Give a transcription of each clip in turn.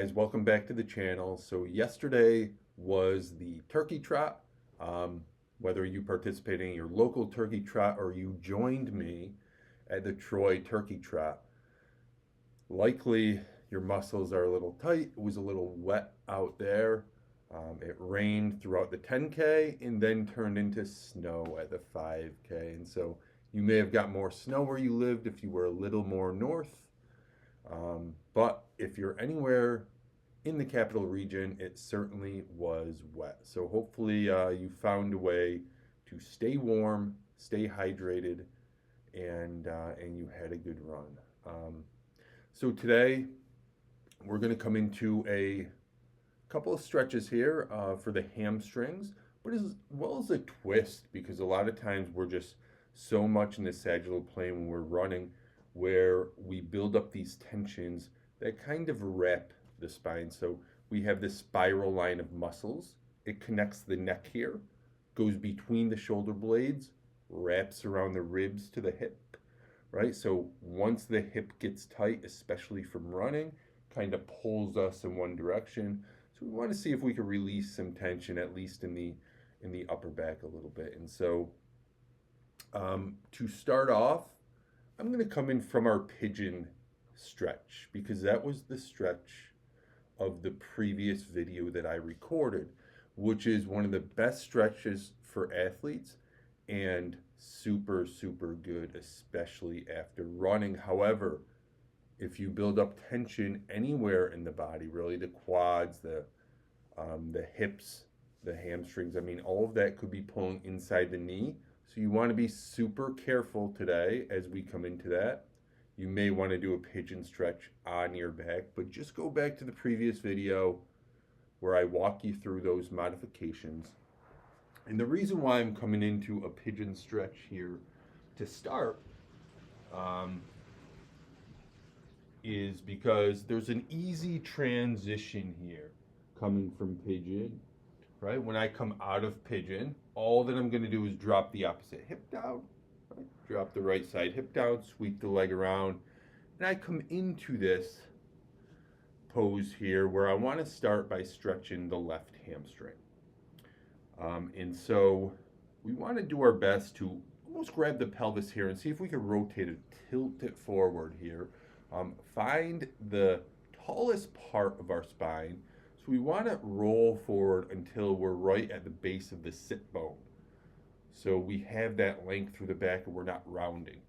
Guys, welcome back to the channel. So yesterday was the Turkey Trot. Whether you participated in your local Turkey Trot or you joined me at the Troy Turkey Trot, likely your muscles are a little tight. It was a little wet out there. It rained throughout the 10K and then turned into snow at the 5K. And so you may have got more snow where you lived if you were a little more north. But if you're anywhere in the capital region, it certainly was wet. So hopefully you found a way to stay warm, stay hydrated, and you had a good run. So today we're going to come into a couple of stretches here for the hamstrings, but as well as a twist, because a lot of times we're just so much in the sagittal plane when we're running where we build up these tensions that kind of wrap the spine. So we have this spiral line of muscles. It connects the neck here, goes between the shoulder blades, wraps around the ribs to the hip, right? So once the hip gets tight, especially from running, kind of pulls us in one direction. So we want to see if we can release some tension, at least in the upper back a little bit. And so to start off, I'm going to come in from our pigeon stretch because that was the stretch of the previous video that I recorded, which is one of the best stretches for athletes and super, super good, especially after running. However, if you build up tension anywhere in the body, really the quads, the hips, the hamstrings, I mean, all of that could be pulling inside the knee. So you want to be super careful today as we come into that. You may want to do a pigeon stretch on your back, but just go back to the previous video where I walk you through those modifications. And the reason why I'm coming into a pigeon stretch here to start is because there's an easy transition here coming from pigeon, right? When I come out of pigeon, all that I'm going to do is drop the opposite hip down, right? Drop the right side hip down, sweep the leg around, and I come into this pose here where I want to start by stretching the left hamstring. And so we want to do our best to almost grab the pelvis here and see if we can rotate it, tilt it forward here. Find the tallest part of our spine. So we want to roll forward until we're right at the base of the sit bone. So we have that length through the back and we're not rounding.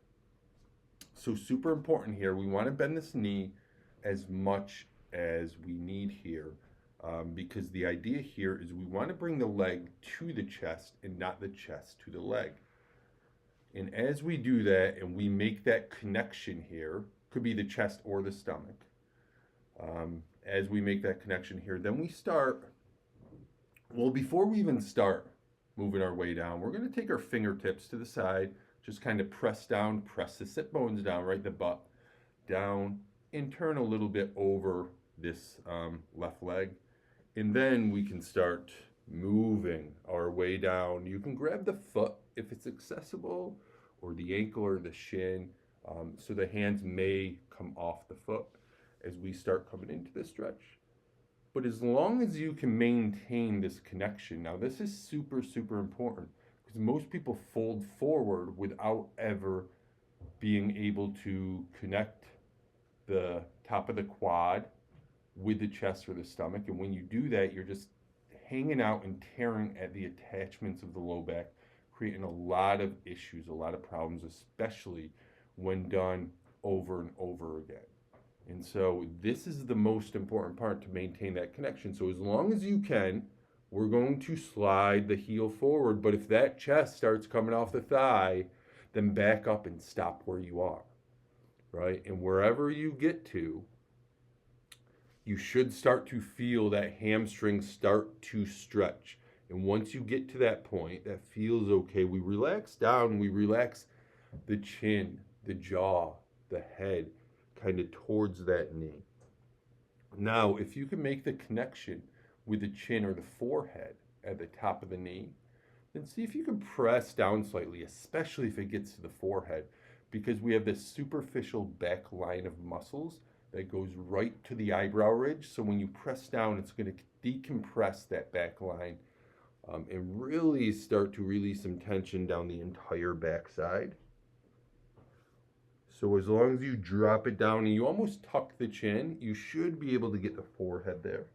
So super important here, we want to bend this knee as much as we need here because the idea here is we want to bring the leg to the chest and not the chest to the leg. And as we do that and we make that connection here, could be the chest or the stomach, as we make that connection here, then we start, well, before we even start moving our way down, we're going to take our fingertips to the side, just kind of press down, press the sit bones down, right, the butt down, and turn a little bit over this left leg. And then we can start moving our way down. You can grab the foot if it's accessible, or the ankle or the shin, so the hands may come off the foot as we start coming into the stretch. But as long as you can maintain this connection, now this is super, super important because most people fold forward without ever being able to connect the top of the quad with the chest or the stomach. And when you do that, you're just hanging out and tearing at the attachments of the low back, creating a lot of issues, a lot of problems, especially when done over and over again. And so this is the most important part to maintain that connection. So as long as you can, we're going to slide the heel forward. But if that chest starts coming off the thigh, then back up and stop where you are, right? And wherever you get to, you should start to feel that hamstring start to stretch. And once you get to that point, that feels okay. We relax down, we relax the chin, the jaw, the head, kind of towards that knee. Now, if you can make the connection with the chin or the forehead at the top of the knee, then see if you can press down slightly, especially if it gets to the forehead, because we have this superficial back line of muscles that goes right to the eyebrow ridge. So when you press down, it's going to decompress that back line and really start to release some tension down the entire back side. So as long as you drop it down and you almost tuck the chin, you should be able to get the forehead there.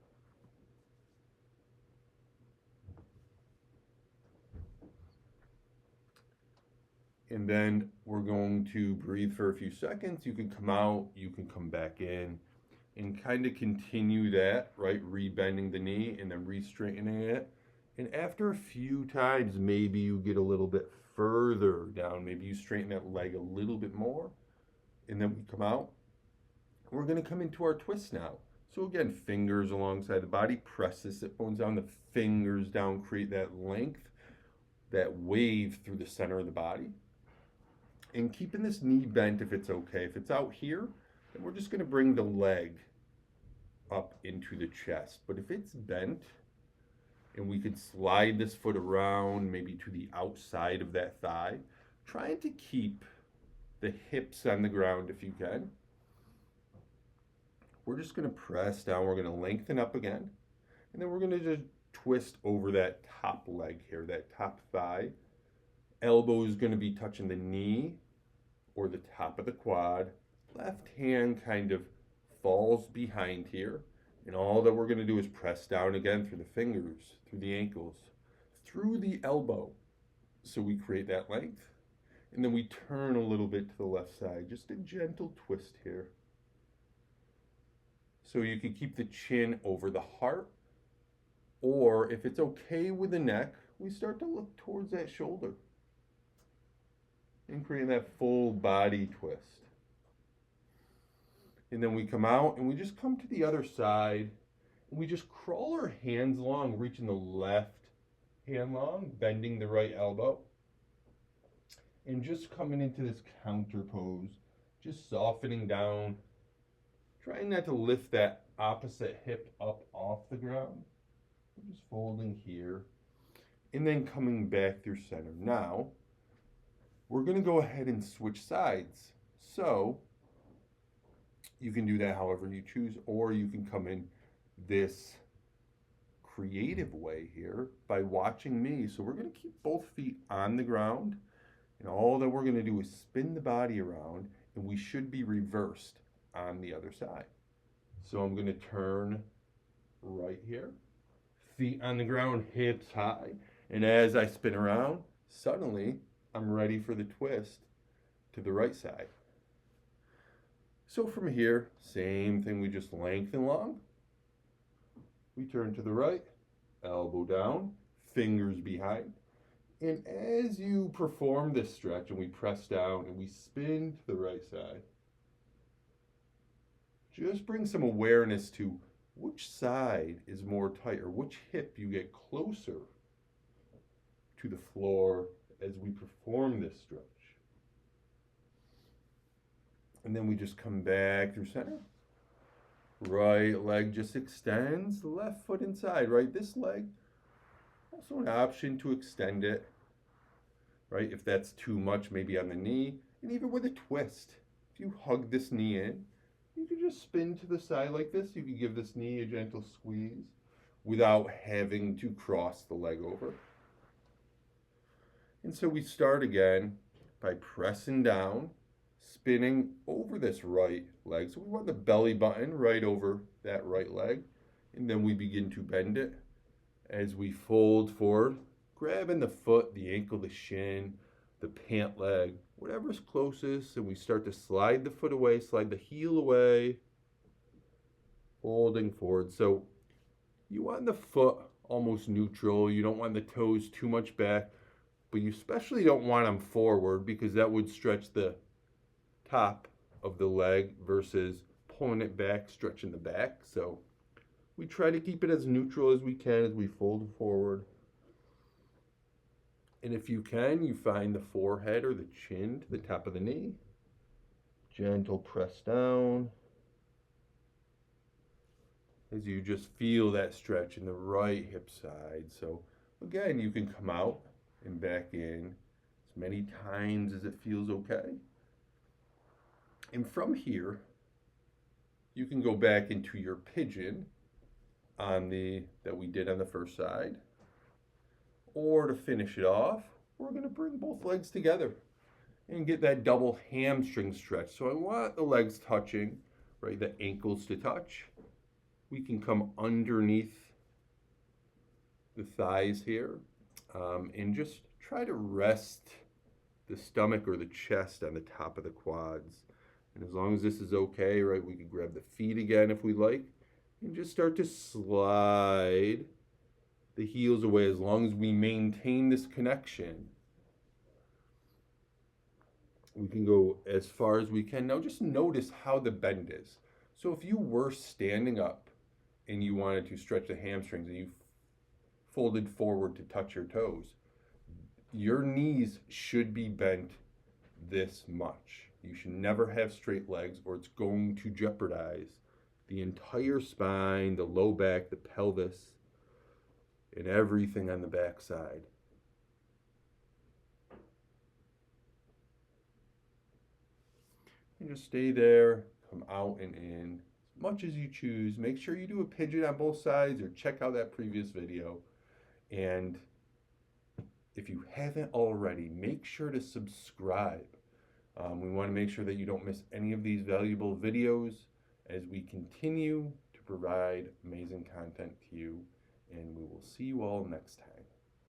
And then we're going to breathe for a few seconds. You can come out, you can come back in, and kind of continue that, right? Rebending the knee and then re-straightening it. And after a few times, maybe you get a little bit further down. Maybe you straighten that leg a little bit more. And then we come out. We're going to come into our twist now. So again, fingers alongside the body, press the sit bones down, the fingers down, create that length, that wave through the center of the body. And keeping this knee bent if it's okay. If it's out here, then we're just going to bring the leg up into the chest. But if it's bent, and we could slide this foot around maybe to the outside of that thigh, trying to keep the hips on the ground if you can. We're just going to press down. We're going to lengthen up again. And then we're going to just twist over that top leg here, that top thigh. Elbow is going to be touching the knee or the top of the quad. Left hand kind of falls behind here. And all that we're going to do is press down again through the fingers, through the ankles, through the elbow. So we create that length. And then we turn a little bit to the left side. Just a gentle twist here. So you can keep the chin over the heart. Or if it's okay with the neck, we start to look towards that shoulder. And create that full body twist. And then we come out and we just come to the other side. And we just crawl our hands long, reaching the left hand long, bending the right elbow. And just coming into this counter pose, just softening down, trying not to lift that opposite hip up off the ground. Just folding here, and then coming back through center. Now, we're going to go ahead and switch sides. So, you can do that however you choose, or you can come in this creative way here by watching me. So we're going to keep both feet on the ground, and all that we're going to do is spin the body around, and we should be reversed on the other side. So I'm going to turn right here, feet on the ground, hips high, and as I spin around, suddenly I'm ready for the twist to the right side. So from here, same thing, we just lengthen long. We turn to the right, elbow down, fingers behind. And as you perform this stretch and we press down and we spin to the right side, just bring some awareness to which side is more tight or which hip you get closer to the floor as we perform this stretch. And then we just come back through center. Right leg just extends, left foot inside, right? This leg, also an option to extend it, right? If that's too much, maybe on the knee, and even with a twist. If you hug this knee in, you can just spin to the side like this. You can give this knee a gentle squeeze without having to cross the leg over. And so we start again by pressing down, spinning over this right leg. So we want the belly button right over that right leg. And then we begin to bend it as we fold forward, grabbing the foot, the ankle, the shin, the pant leg, whatever's closest. And we start to slide the foot away, slide the heel away, folding forward. So you want the foot almost neutral. You don't want the toes too much back, but you especially don't want them forward because that would stretch the top of the leg versus pulling it back, stretching the back. So we try to keep it as neutral as we can as we fold forward. And if you can, you find the forehead or the chin to the top of the knee. Gentle press down as you just feel that stretch in the right hip side. So again, you can come out and back in as many times as it feels okay. And from here, you can go back into your pigeon that we did on the first side. Or to finish it off, we're going to bring both legs together and get that double hamstring stretch. So I want the legs touching, right? The ankles to touch. We can come underneath the thighs here and just try to rest the stomach or the chest on the top of the quads. And as long as this is okay, right, we can grab the feet again if we like and just start to slide the heels away as long as we maintain this connection. We can go as far as we can. Now just notice how the bend is. So if you were standing up and you wanted to stretch the hamstrings and you folded forward to touch your toes, your knees should be bent this much. You should never have straight legs or it's going to jeopardize the entire spine, the low back, the pelvis, and everything on the back side. And just stay there, come out and in as much as you choose. Make sure you do a pigeon on both sides or check out that previous video. And if you haven't already, make sure to subscribe. We want to make sure that you don't miss any of these valuable videos as we continue to provide amazing content to you. And we will see you all next time.